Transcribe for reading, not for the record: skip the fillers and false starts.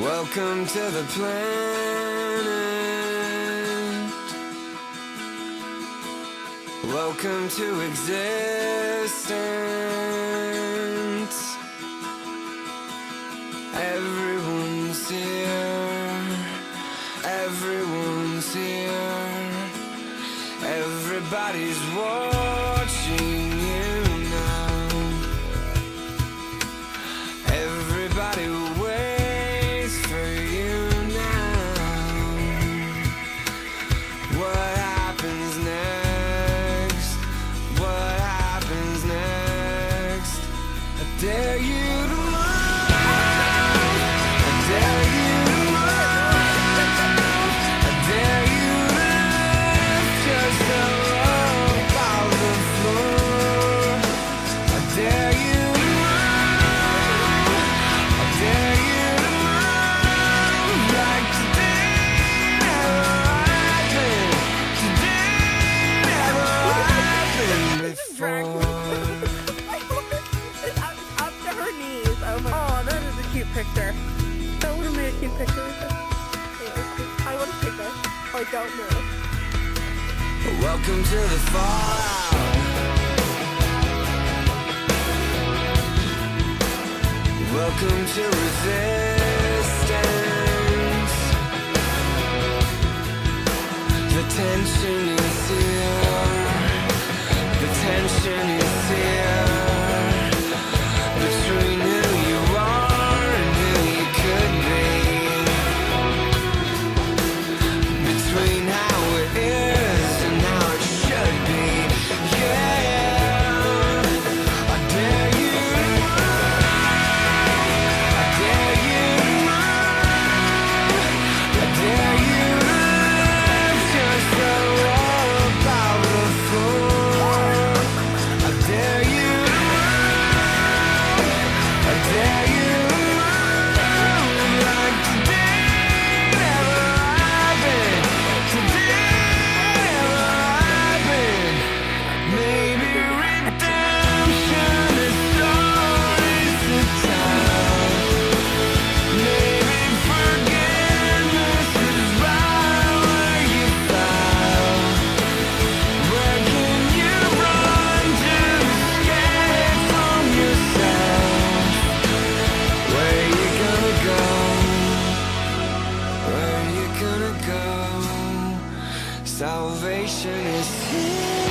Welcome to the planet. Welcome to existence. Everyone's here. Everyone's here. Everybody's watching you now. Everybody waits for you now. What happens next? What happens next? I dare you to move. I dare you to move. I dare you to lift yourself off the floor. I dare you to move. I dare you to move like today never happened. Today never happened before. It's up to her knees. Oh, that is a cute picture. That would have made a cute picture. I want to take this. I don't know. Welcome to the fallout. Welcome to resistance. The tension is here. The tension is here. Between who you are and who you could be. Between how it is and how it should be. Yeah, I dare you to move. I dare you to move. I dare you to lift yourself up out of the floor. I dare you to move. I dare you to move like today never happened. Today never happened. Maybe redemption is stories to tell. Maybe forgiveness is right where you fell. Where can you run to escape from yourself? Where you gonna go? Where you gonna go? Salvation is here.